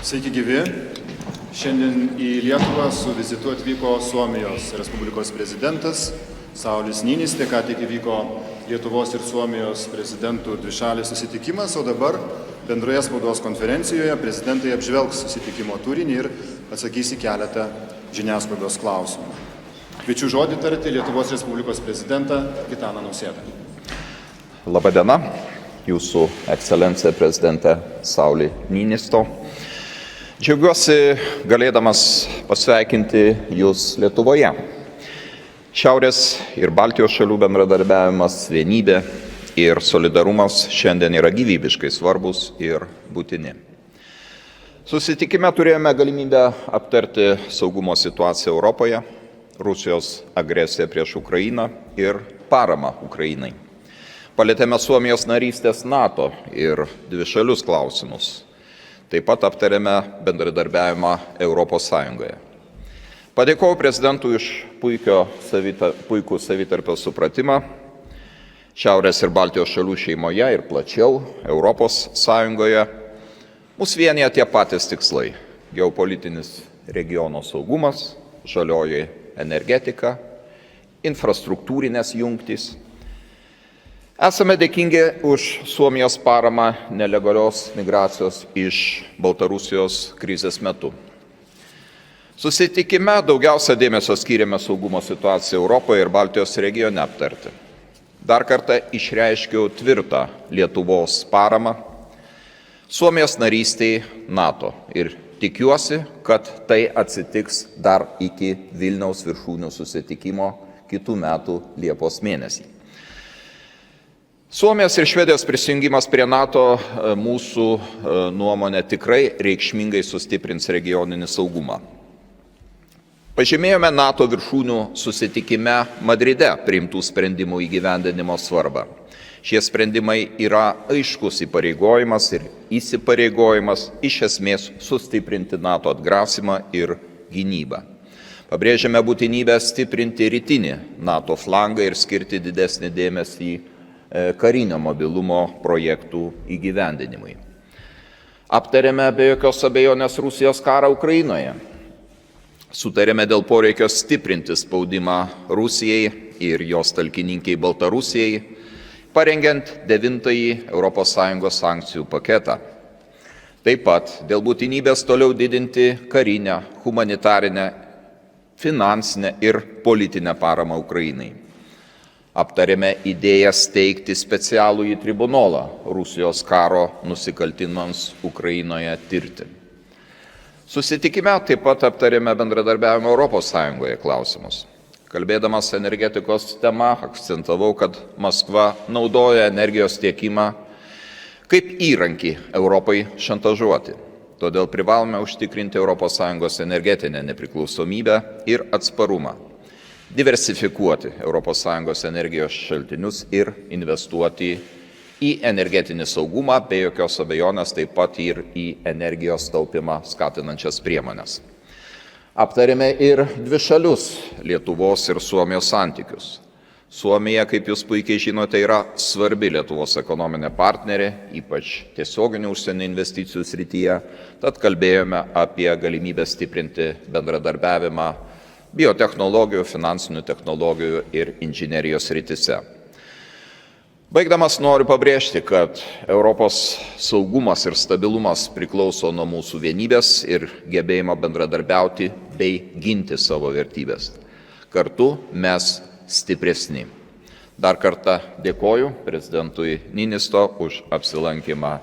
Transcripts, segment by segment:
Sveiki gyvi. Šiandien į Lietuvą su vizitu atvyko Suomijos Respublikos prezidentas Saulius Niinistė, ką tik įvyko Lietuvos ir Suomijos prezidentų dvišalis susitikimas, o dabar bendroje spaudos konferencijoje prezidentai apžvelgs susitikimo turinį ir atsakys į keletą žiniasklaidos klausimų. Kviečiu žodį tarti Lietuvos Respublikos prezidentą Gitaną Nausėdą. Labadiena, Jūsų ekscelencija prezidente Sauliu Niinisto. Džiaugiuosi galėdamas pasveikinti Jūs Lietuvoje. Šiaurės ir Baltijos šalių bendradarbiavimas, vienybė ir solidarumas šiandien yra gyvybiškai svarbus ir būtini. Susitikime turėjome galimybę aptarti saugumo situaciją Europoje, Rusijos agresiją prieš Ukrainą ir paramą Ukrainai. Palietėme Suomijos narystės NATO ir dvišalius klausimus. Taip pat aptarėme bendradarbiavimą Europos Sąjungoje. Padėkojau prezidentui už puikų savitarpio supratimą Šiaurės ir Baltijos šalių šeimoje ir plačiau Europos Sąjungoje. Mus vienija tie patys tikslai - geopolitinis regiono saugumas, žalioji energetika, infrastruktūrinės jungtys. Esame dėkingi už Suomijos paramą nelegalios migracijos iš Baltarusijos krizės metu. Susitikime daugiausia dėmesio skyrėme saugumo situaciją Europoje ir Baltijos regione aptarti. Dar kartą išreiškiau tvirtą Lietuvos paramą Suomijos narystei NATO ir tikiuosi, kad tai atsitiks dar iki Vilniaus viršūnių susitikimo kitų metų Liepos mėnesį. Suomijos ir Švedijos prisijungimas prie NATO mūsų nuomonė tikrai reikšmingai sustiprins regioninį saugumą. Pažymėjome NATO viršūnių susitikime Madride priimtų sprendimų įgyvendinimo svarbą. Šie sprendimai yra aiškus įpareigojimas ir įsipareigojimas iš esmės sustiprinti NATO atgrasymą ir gynybą. Pabrėžiame būtinybę stiprinti rytinį NATO flangą ir skirti didesnį dėmesį karinio mobilumo projektų įgyvendinimui. Aptarėme be jokios abejonės Rusijos karą Ukrainoje. Sutarėme dėl poreikio stiprinti spaudimą Rusijai ir jos talkininkiai Baltarusijai, parengiant 9-ąjį Europos Sąjungos sankcijų paketą. Taip pat dėl būtinybės toliau didinti karinę, humanitarinę, finansinę ir politinę paramą Ukrainai. Aptarėme idėją steigti specialųjį tribunolą Rusijos karo nusikaltimams Ukrainoje tirti. Susitikime taip pat aptarėme bendradarbiavimo Europos Sąjungoje klausimus. Kalbėdamas energetikos tema, akcentavau, kad Maskva naudoja energijos tiekimą kaip įrankį Europai šantažuoti. Todėl privalome užtikrinti Europos Sąjungos energetinę nepriklausomybę ir atsparumą, diversifikuoti Europos Sąjungos energijos šaltinius ir investuoti į energetinį saugumą, be jokios abejonės taip pat ir į energijos taupimą skatinančias priemonės. Aptarėme ir dvišalius Lietuvos ir Suomijos santykius. Suomija, kaip jūs puikiai žinote, yra svarbi Lietuvos ekonominė partnerė, ypač tiesioginių užsienio investicijų srityje, tad kalbėjome apie galimybę stiprinti bendradarbiavimą biotechnologijų, finansinių technologijų ir inžinerijos srityse. Baigdamas noriu pabrėžti, kad Europos saugumas ir stabilumas priklauso nuo mūsų vienybės ir gebėjimo bendradarbiauti bei ginti savo vertybės. Kartu mes stipresni. Dar kartą dėkoju prezidentui Niinisto už apsilankymą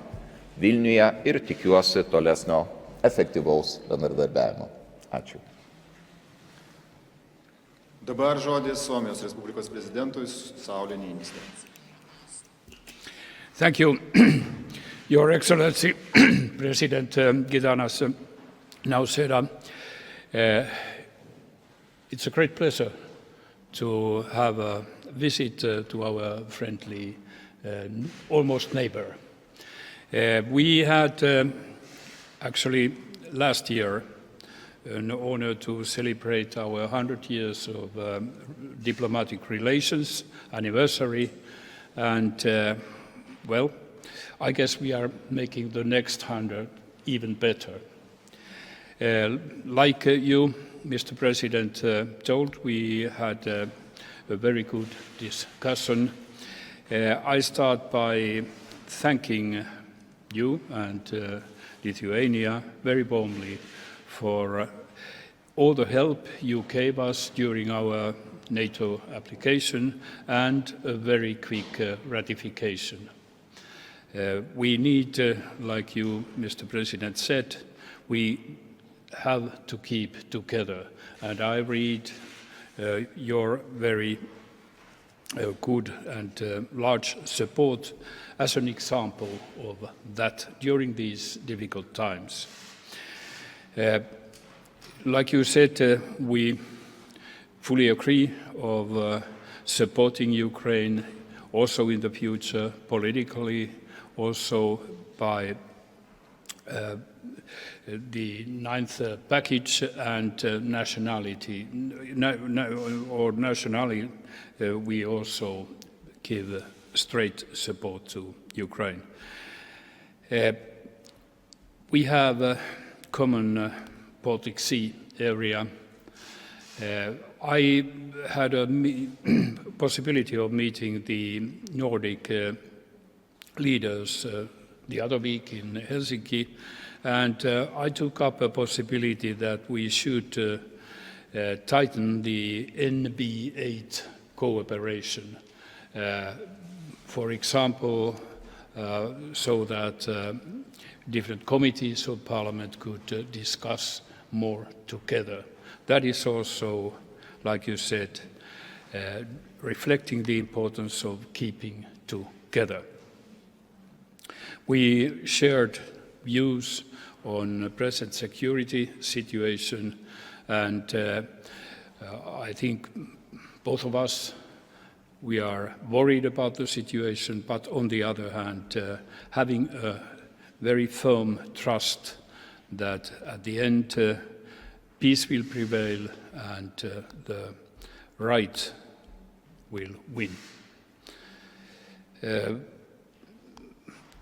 Vilniuje ir tikiuosi tolesnio efektyvaus bendradarbiavimo. Ačiū. Dabar žodis Suomijos Respublikos prezidentui Sauliu Niinistė. Thank you, Your Excellency, President Gitanas Nausėda. It's a great pleasure to have a visit to our friendly, almost neighbor. We had actually last year an honor to celebrate our 100 years of diplomatic relations anniversary, and well, I guess we are making the next 100 even better. Like you, Mr. President, told, we had a very good discussion. I start by thanking you and Lithuania very warmly for all the help you gave us during our NATO application and a very quick ratification. We need, like you, Mr. President, said, we have to keep together. And I read your very good and large support as an example of that during these difficult times. Like you said, we fully agree of supporting Ukraine also in the future, politically, also by the ninth package and nationality. Nationally, we also give straight support to Ukraine. We have a common Baltic Sea area. I had a possibility of meeting the Nordic leaders the other week in Helsinki, and I took up a possibility that we should tighten the NB8 cooperation. For example, so that different committees of Parliament could discuss more together. That is also, like you said, reflecting the importance of keeping together. We shared views on the present security situation, and I think both of us, we are worried about the situation, but on the other hand, having a very firm trust that at the end peace will prevail and the right will win.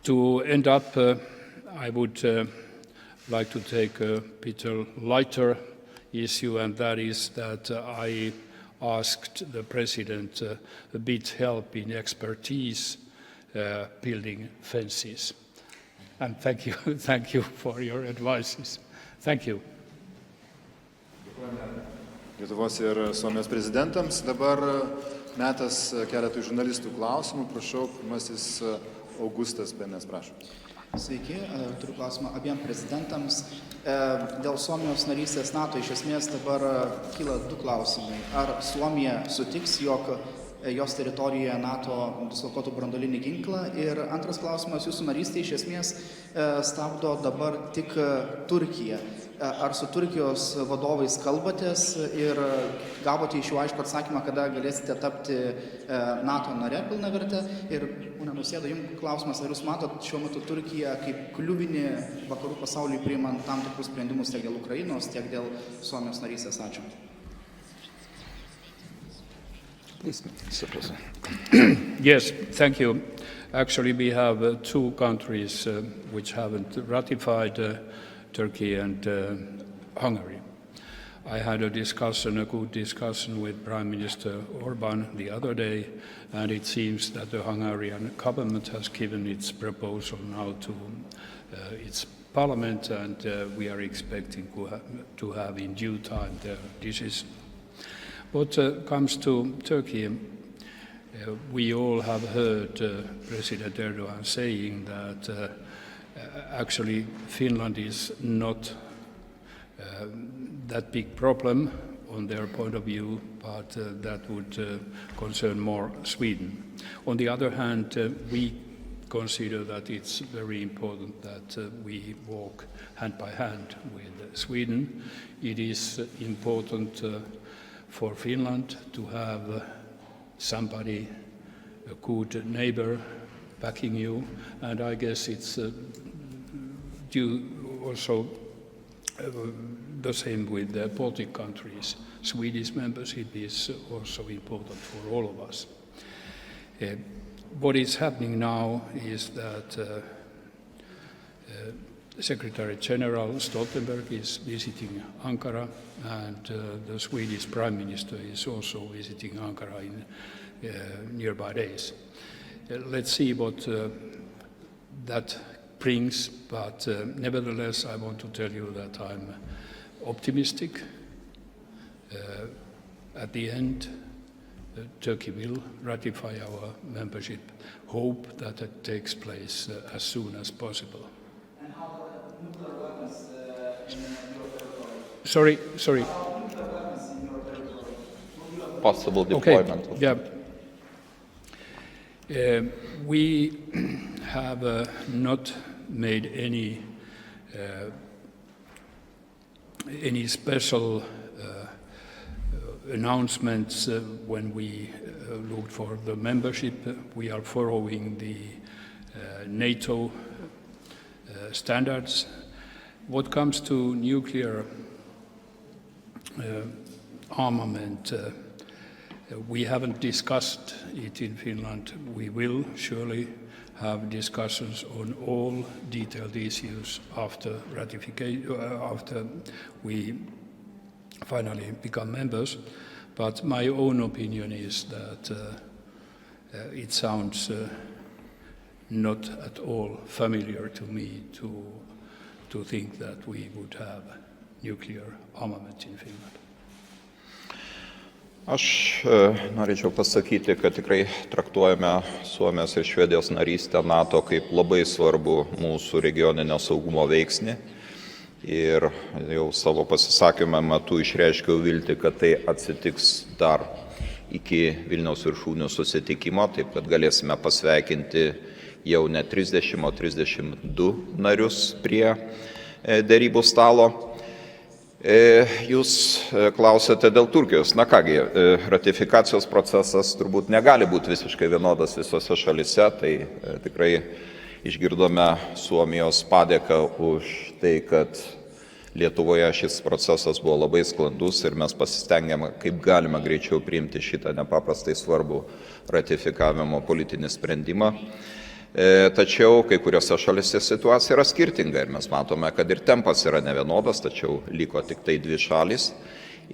To end up, I would like to take a bit lighter issue, and that is that I asked the President a bit help in expertise building fences. And thank you for your advices. Thank you. Lietuvos ir Suomijos prezidentams. Dabar metas keletui žurnalistų klausimų. Prašau, pirmasis Augustas Benes, prašau. Sveiki, turiu klausimą abiem prezidentams. Dėl Suomijos narystės NATO iš esmės dabar kyla du klausimai. Ar Suomija sutiks, jog jos teritorijoje NATO dislokuotų branduolinį ginklą? Ir antras klausimas, jūsų narystė iš esmės stabdo dabar tik Turkiją. Ar su Turkijos vadovais kalbatės ir gavote iš jų aišku atsakymą, kada galėsite tapti NATO nare pilnavertė? Ir, ponia Nausėda, jums klausimas, ar jūs matot šiuo metu Turkiją kaip kliuvinį vakarų pasauliui priimant tam tikrus sprendimus tiek dėl Ukrainos, tiek dėl Suomijos narystės? Ačiū. Yes, thank you. Actually, we have two countries which haven't ratified Turkey and Hungary. I had a good discussion with Prime Minister Orban the other day, and it seems that the Hungarian government has given its proposal now to its parliament, and we are expecting to have in due time their decision. What comes to Turkey, we all have heard President Erdogan saying that actually Finland is not that big problem on their point of view, but that would concern more Sweden. On the other hand, we consider that it's very important that we walk hand by hand with Sweden. It is important for Finland to have somebody, a good neighbor, backing you, and I guess it's due also the same with the Baltic countries. Swedish membership is also important for all of us. What is happening now is that Secretary General Stoltenberg is visiting Ankara, and the Swedish Prime Minister is also visiting Ankara in nearby days. Let's see what that brings, but nevertheless, I want to tell you that I'm optimistic. At the end, Turkey will ratify our membership. Hope that it takes place as soon as possible. And how about nuclear weapons in your territory? Sorry. Nuclear weapons in your territory? Possible deployment. Okay. Yeah. We have not made any special announcements when we looked for the membership. We are following the NATO standards. What comes to nuclear armament, we haven't discussed it in Finland. We will surely have discussions on all detailed issues after ratification, after we finally become members. But my own opinion is that it sounds not at all familiar to me to think that we would have nuclear armament in Finland. Aš norėčiau pasakyti, kad tikrai traktuojame Suomijos ir Švedijos narystę NATO kaip labai svarbu mūsų regioninio saugumo veiksnį. Ir jau savo pasisakymą metu išreiškiau viltį, kad tai atsitiks dar iki Vilniaus viršūnių susitikimo, taip kad galėsime pasveikinti jau ne 30, o 32 narius prie derybų stalo. Jūs klausėte dėl Turkijos. Na kągi, ratifikacijos procesas turbūt negali būti visiškai vienodas visose šalise, tai tikrai išgirdome Suomijos padėką už tai, kad Lietuvoje šis procesas buvo labai sklandus ir mes pasistengėme kaip galima greičiau priimti šitą nepaprastai svarbų ratifikavimo politinį sprendimą. Tačiau kai kuriuose šalise situacija yra skirtinga ir mes matome, kad ir tempas yra nevienodas, tačiau liko tik tai 2 šalys.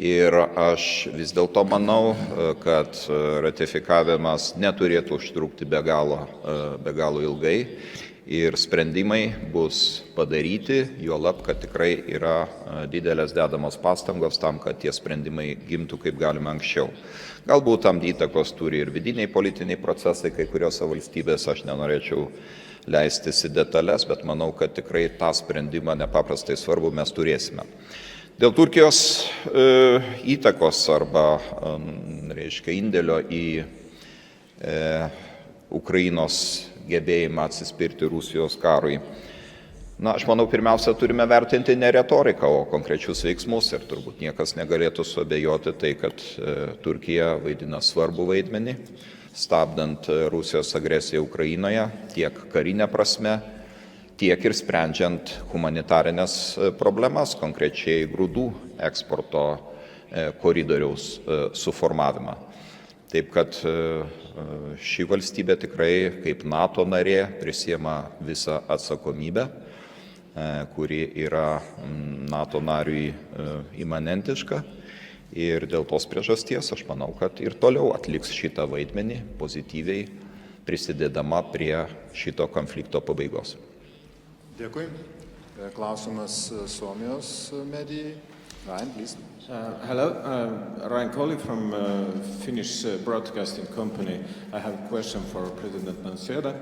Ir aš vis dėlto manau, kad ratifikavimas neturėtų užtrukti be galo ilgai ir sprendimai bus padaryti, juolab, kad tikrai yra didelės dedamos pastangos tam, kad tie sprendimai gimtų kaip galima anksčiau. Galbūt tam įtakos turi ir vidiniai politiniai procesai, kai kuriuose valstybėse, aš nenorėčiau leistis į detalės, bet manau, kad tikrai tą sprendimą nepaprastai svarbu mes turėsime. Dėl Turkijos įtakos arba, reiškia, indėlio į Ukrainos gebėjimą atsispirti Rusijos karui. Na, aš manau, pirmiausia, turime vertinti ne retoriką, o konkrečius veiksmus ir turbūt niekas negalėtų suabejoti tai, kad Turkija vaidina svarbų vaidmenį, stabdant Rusijos agresiją Ukrainoje tiek karinę prasme, tiek ir sprendžiant humanitarinės problemas, konkrečiai grūdų eksporto koridoriaus suformavimą. Taip kad ši valstybė tikrai kaip NATO narė prisiema visą atsakomybę, kuri yra NATO nariui imanentiška. Ir dėl tos priežasties aš manau, kad ir toliau atliks šitą vaidmenį pozityviai prisidėdama prie šito konflikto pabaigos. Dėkui. Klausimas Suomijos medijai. Ryan, please. Hello, Ryan Coley from Finnish Broadcasting Company. I have a question for President Nausėda.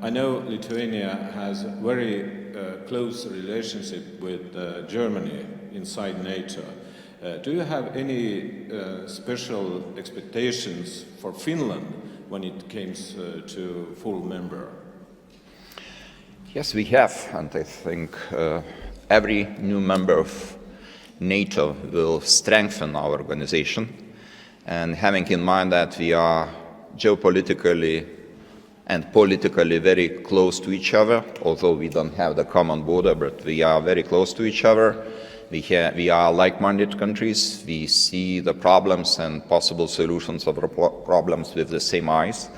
I know Lithuania has a very close relationship with Germany inside NATO. Do you have any special expectations for Finland when it comes to full member? Yes, we have, and I think every new member of NATO will strengthen our organization, and having in mind that we are geopolitically and politically very close to each other, although we don't have the common border, but we are very close to each other. We are like-minded countries. We see the problems and possible solutions of the problems with the same eyes.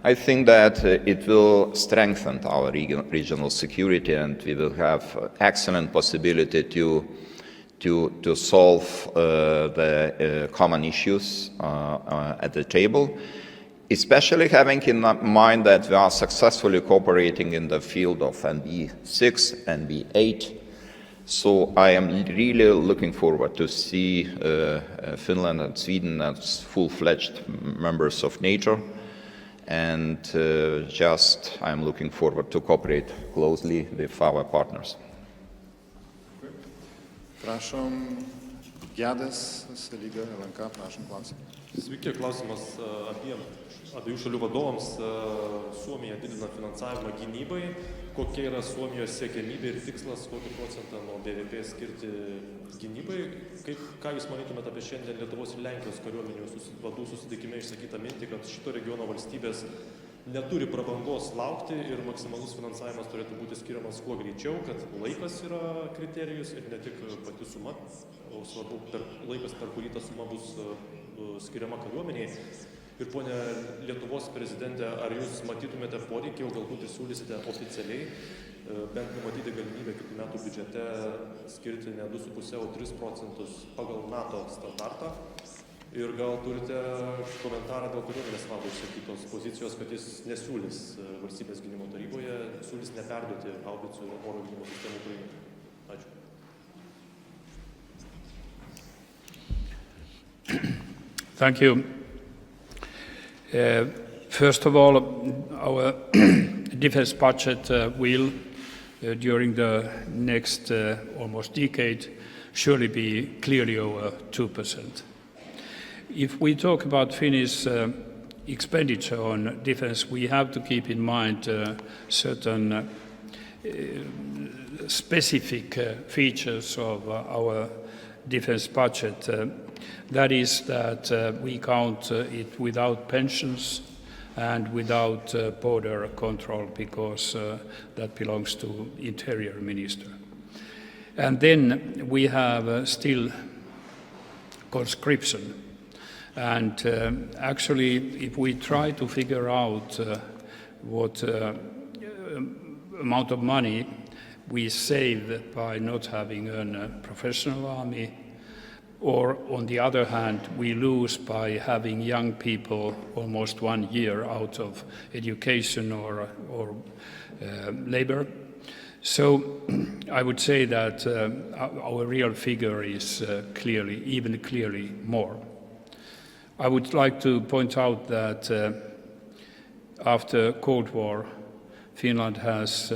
I think that it will strengthen our regional security, and we will have excellent possibility to solve the common issues at the table, especially having in mind that we are successfully cooperating in the field of NB6, NB8. So I am really looking forward to see Finland and Sweden as full-fledged members of NATO. And I'm looking forward to cooperate closely with our partners. Prašom, Gedas, Sąlyga, LNK, prašom klausimą. Sveiki, klausimas abiejų šalių vadovams. Suomija didina finansavimą gynybai. Kokia yra Suomijos siekiamybė ir tikslas, kokį procentą nuo BVP skirti gynybai? Ką Jūs manytumėte apie šiandien Lietuvos ir Lenkijos kariuomenių vadų susitikime išsakytą mintį, kad šito regiono valstybės neturi prabangos laukti ir maksimalus finansavimas turėtų būti skiriamas kuo greičiau, kad laikas yra kriterijus ir ne tik pati suma, o svarbu laikas, per kurį ta suma bus skiriama kariuomeniai. Ir ponė Lietuvos prezidentė, ar Jūs matytumėte poreikį, o galbūt ir siūlysite oficialiai bent numatyti galimybę kitų metų biudžete skirti ne 2,5, o 3% pagal NATO standartą? Ir gal turite komentarą dėl kariuomenės vado išsakytos pozicijos, kad jis nesiūlys valstybės gynimo taryboje, siūlys neperduoti haubicų ir oro gynimo sistemų Ukrainai? Ačiū. Thank you. First of all, our defense budget will, during the next almost decade, surely be clearly over 2%. If we talk about Finnish expenditure on defense, we have to keep in mind certain specific features of our defense budget. That is that we count it without pensions and without border control, because that belongs to Interior Minister. And then we have still conscription. And actually, if we try to figure out what amount of money we save by not having a professional army, or on the other hand, we lose by having young people almost 1 year out of education or labor. So I would say that our real figure is clearly more. I would like to point out that after Cold War, Finland has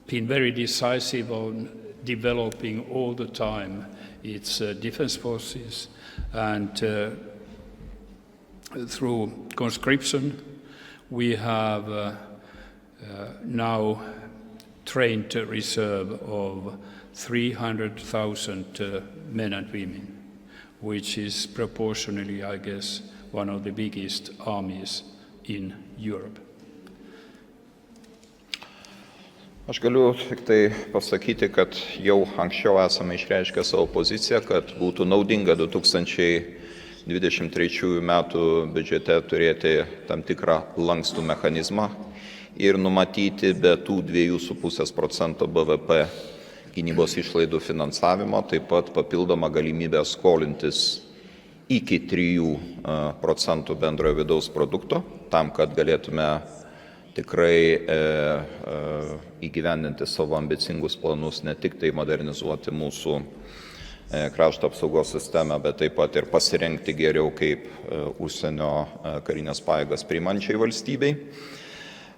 been very decisive on developing all the time its defense forces, and through conscription we have now trained a reserve of 300,000 men and women, which is proportionally, I guess, one of the biggest armies in Europe. Aš galiu tik tai pasakyti, kad jau anksčiau esame išreiškę savo poziciją, kad būtų naudinga 2023 metų biudžete turėti tam tikrą lankstų mechanizmą ir numatyti be tų 2,5% BVP gynybos išlaidų finansavimo, taip pat papildomą galimybę skolintis iki 3% bendrojo vidaus produkto, tam, kad galėtume tikrai įgyvendinti savo ambicingus planus, ne tik tai modernizuoti mūsų krašto apsaugos sistemą, bet taip pat ir pasirengti geriau kaip užsienio karinės pajėgas priimančiai valstybei.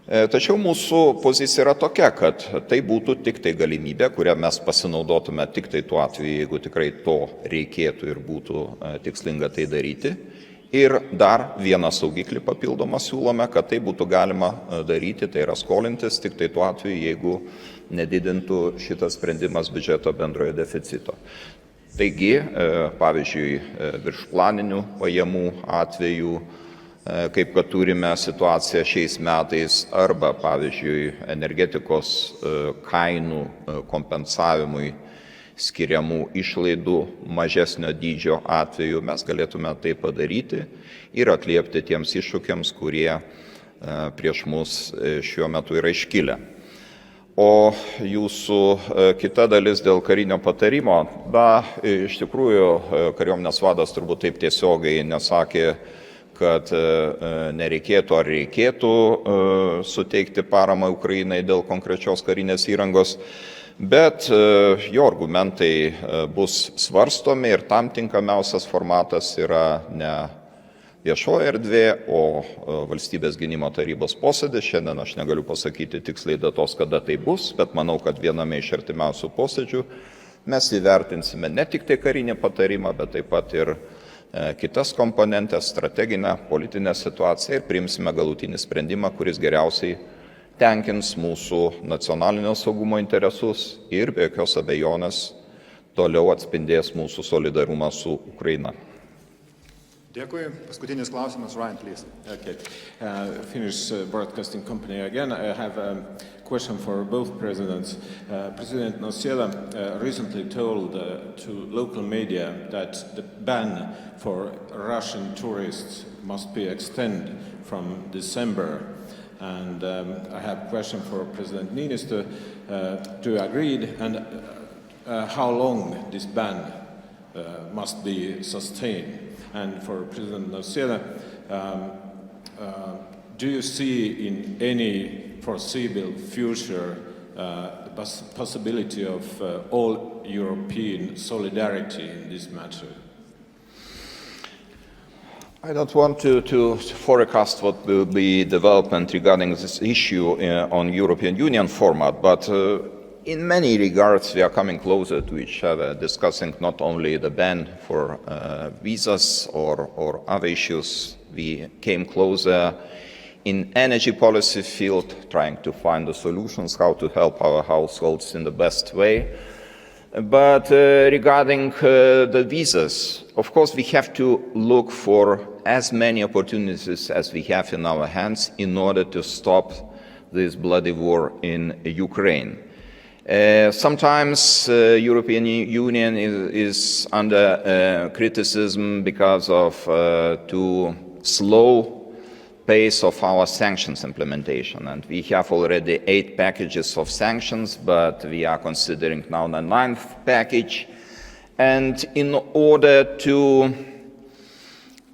Tačiau mūsų pozicija yra tokia, kad tai būtų tik tai galimybė, kurią mes pasinaudotume tik tai tuo atveju, jeigu tikrai to reikėtų ir būtų tikslinga tai daryti. Ir dar vieną saugiklį papildomą siūlome, kad tai būtų galima daryti, tai yra skolintis tik tai tuo atveju, jeigu nedidintų šitas sprendimas biudžeto bendrojo deficito. Taigi, pavyzdžiui, viršplaninių pajamų atveju, kaip kad turime situaciją šiais metais, arba, pavyzdžiui, energetikos kainų kompensavimui skiriamų išlaidų mažesnio dydžio atveju mes galėtume tai padaryti ir atliepti tiems iššūkiams, kurie prieš mus šiuo metu yra iškilę. O jūsų kita dalis dėl karinio patarimo, iš tikrųjų kariuomenės vadas turbūt taip tiesiogiai nesakė, kad nereikėtų ar reikėtų suteikti paramą Ukrainai dėl konkrečios karinės įrangos, bet jo argumentai bus svarstomi ir tam tinkamiausias formatas yra ne viešoji erdvė, o valstybės gynimo tarybos posėdis. Šiandien aš negaliu pasakyti tiksliai datos, kada tai bus, bet manau, kad viename iš artimiausių posėdžių mes įvertinsime ne tik tai karinį patarimą, bet taip pat ir kitas komponentės, strateginę, politinę situaciją ir priimsime galutinį sprendimą, kuris geriausiai tenkins mūsų nacionalinio saugumo interesus ir be jokios abejonės toliau atspindės mūsų solidarumą su Ukraina. Dėkui. Paskutinis klausimas, Ryan, please. Okay. Finnish Broadcasting Company again. I have a question for both presidents. President Nausėda recently told to local media that the ban for Russian tourists must be extended from December. And I have a question for President Niinisto. Do you agree? And how long this ban must be sustained? And for President Nausėda, do you see in any foreseeable future the possibility of all European solidarity in this matter? I don't want to forecast what will be development regarding this issue on European Union format, but in many regards we are coming closer to each other, discussing not only the ban for visas or other issues. We came closer in energy policy field, trying to find the solutions, how to help our households in the best way. But regarding the visas, of course we have to look for as many opportunities as we have in our hands in order to stop this bloody war in Ukraine. Sometimes European Union is under criticism because of too slow pace of our sanctions implementation. And we have already 8 packages of sanctions, but we are considering now the 9th package. And in order to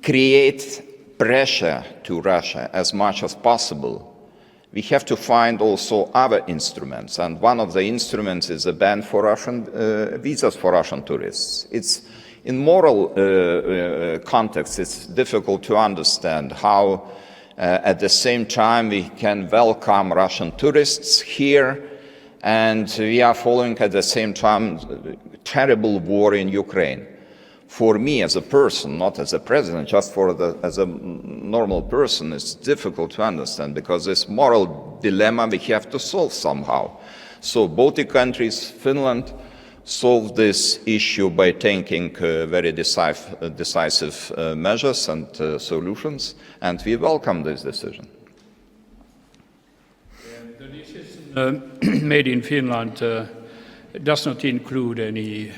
create pressure to Russia as much as possible, we have to find also other instruments, and one of the instruments is a ban for Russian visas for Russian tourists. It's in moral context, it's difficult to understand how at the same time we can welcome Russian tourists here, and we are following at the same time terrible war in Ukraine. For me as a person, not as a president, just as a normal person, it's difficult to understand because this moral dilemma we have to solve somehow. So Baltic countries, Finland, solved this issue by taking very decisive measures and solutions, and we welcome this decision. The decision made in Finland does not include any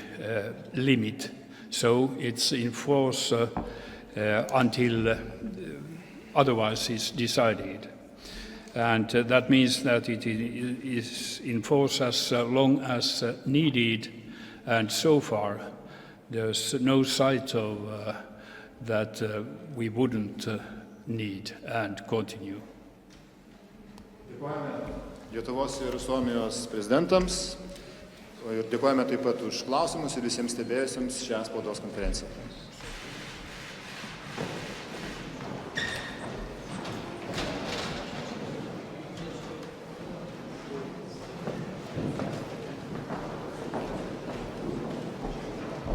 limit. So it's in force until otherwise is decided. And that means that it is in force as long as needed. And so far, there's no sight of that we wouldn't need and continue. Dėkojame Lietuvos ir Suomijos prezidentams. Ir dėkojame taip pat už klausimus ir visiems stebėjusiems šią spaudos konferenciją.